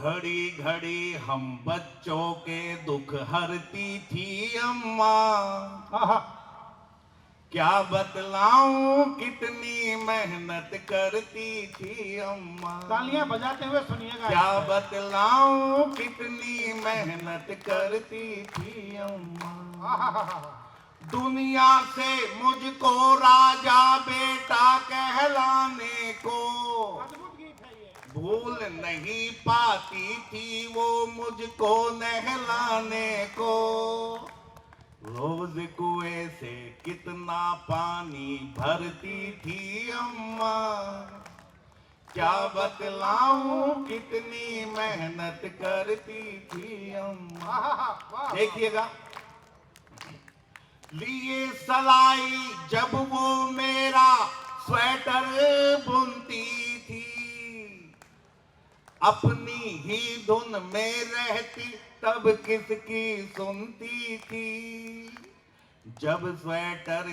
घड़ी घड़ी हम बच्चों के दुख हरती थी अम्मा। आहा, क्या बतलाऊं कितनी मेहनत करती थी अम्मा। तालियां बजाते हुए सुनिएगा। क्या बतलाऊं कितनी मेहनत करती थी अम्मा। आहा, दुनिया से मुझको राजा बेटा कहलाने को अद्भुत गीत है ये। भूल नहीं पाती थी वो मुझको नहलाने को। रोज कुएं से कितना पानी भरती थी अम्मा। क्या बतलाऊं कितनी मेहनत करती थी अम्मा। आहा, वाह। देखिएगा, लिए सलाई जब वो मेरा स्वेटर बुनती थी, अपनी ही धुन में रहती तब किसकी सुनती थी। जब स्वेटर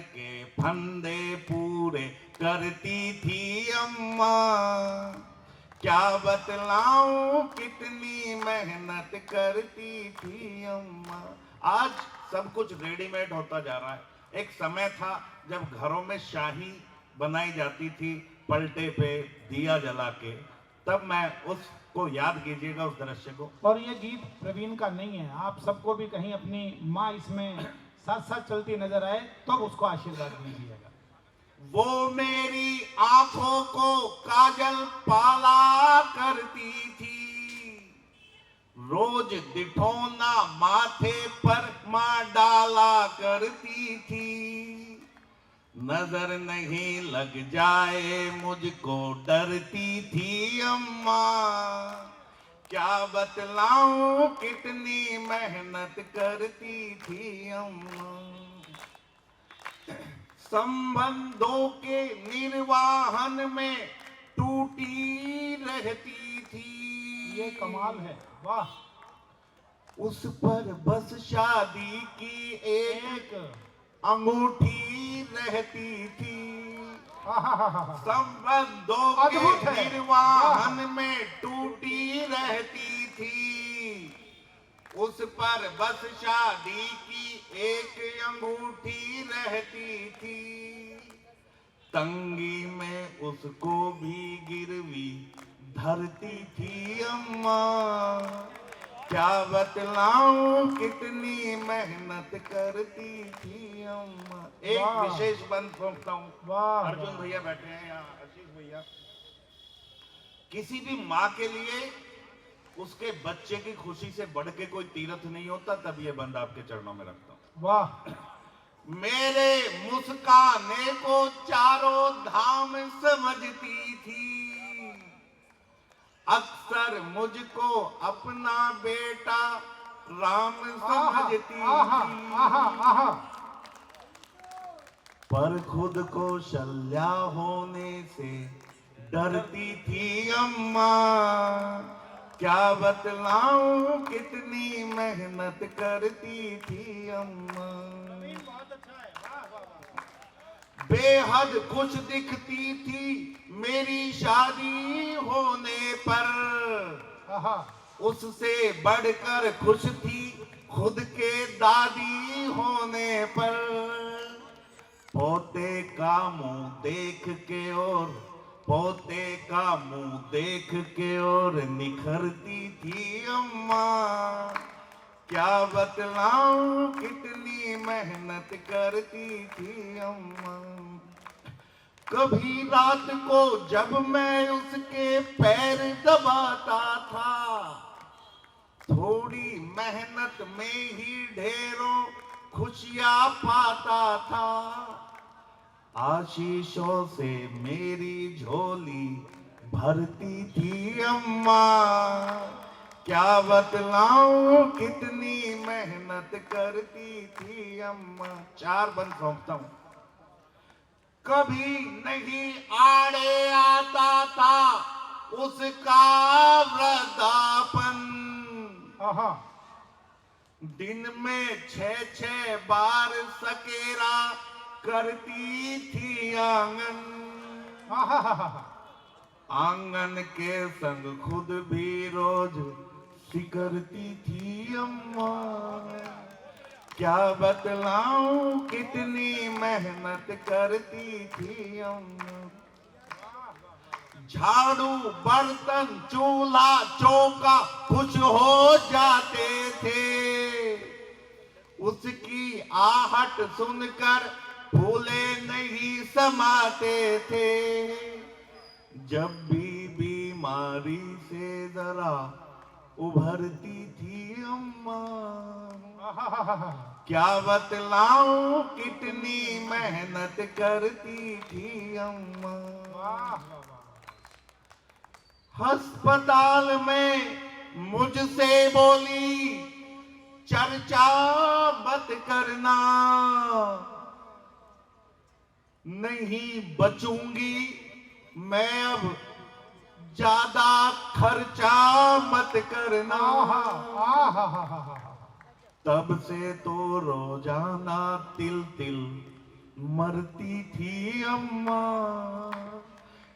के फंदे पूरे करती थी अम्मा। क्या बतलाऊं कितनी मेहनत करती थी अम्मा। आज सब कुछ रेडीमेड होता जा रहा है। एक समय था जब घरों में शाही बनाई जाती थी पलटे पे दिया जला के। तब मैं उसको याद कीजिएगा, उस दृश्य को। और ये गीत प्रवीण का नहीं है, आप सबको भी कहीं अपनी माँ इसमें साथ साथ चलती नजर आए तो उसको आशीर्वाद दीजिएगा। वो मेरी आंखों को काजल पाला करती थी, रोज दिठोना माथे पर माँ डाला करती थी। नजर नहीं लग जाए मुझको डरती थी अम्मा। क्या बतलाऊं कितनी मेहनत करती थी अम्मा। संबंधों के निर्वाहन में टूटी रहती थी। ये कमाल है, वाह। उस पर बस शादी की एक अंगूठी रहती थी। आहा, संबंधों अद्भुत के है। निर्वाहन में टूटी रहती थी। उस पर बस शादी की एक अंगूठी रहती थी। तंगी में उसको भी गिरवी धरती थी अम्मा। क्या बतलाऊं कितनी मेहनत करती थी अम्मा। एक वाह। विशेष बंद सोचता हूँ। वाह, अर्जुन वाह। भैया बैठे हैं यहाँ, आशीष भैया। किसी भी माँ के लिए उसके बच्चे की खुशी से बढ़ के कोई तीर्थ नहीं होता। तब ये बंद आपके चरणों में रखता हूँ। वाह। मेरे मुस्काने को चारों धाम समझती थी। अक्सर मुझको अपना बेटा राम समझती आहा, थी। आहा, आहा। पर खुद को शल्या होने से डरती थी अम्मा। क्या बतलाऊं कितनी मेहनत करती थी अम्मा। बहुत अच्छा है, वाह, वाह, वाह। बेहद खुश दिखती थी मेरी शादी होने पर। आहा, उससे बढ़कर खुश थी खुद के दादी होने पर। पोते का मुंह देख के और निखरती थी अम्मा। क्या बतलाऊं कितनी मेहनत करती थी अम्मा। कभी रात को जब मैं उसके पैर दबाता था, थोड़ी मेहनत में ही ढेरों खुशियां पाता था। आशीषों से मेरी झोली भरती थी अम्मा। क्या बतलाऊं कितनी मेहनत करती थी अम्मा। चार बंद सौंपता हूं। कभी नहीं आड़े आता था उसका वृद्धापन। आहा, दिन में 6-6 बार सकेरा करती थी आंगन। आहा, आहा। आंगन के संग खुद भी रोज सिकरती थी अम्मा। क्या बतलाऊं कितनी मेहनत करती थी अम्मा। झाड़ू बर्तन चूल्हा चौका खुश हो जाते थे। उसकी आहट सुनकर फूले नहीं समाते थे। जब भी बीमारी से जरा उभरती थी अम्मा। क्या बतलाऊं कितनी मेहनत करती थी अम्मा। अस्पताल में मुझसे बोली चर्चा मत करना, नहीं बचूंगी मैं अब, ज्यादा खर्चा मत करना। तब से तो रोजाना तिल तिल मरती थी अम्मा।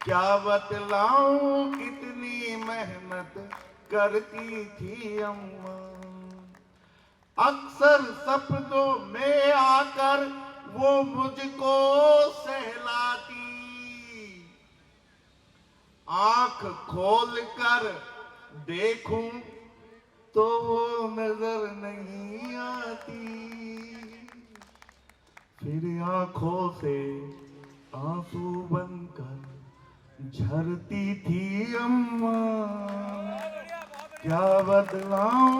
क्या बतलाऊं कितनी मेहनत करती थी अम्मा। अक्सर सपनों में आकर वो मुझको सहलाती, आंख खोल कर देखूं तो वो नजर नहीं आती। फिर आंखों से आंसू बनकर झरती थी अम्मा। क्या बतलाऊं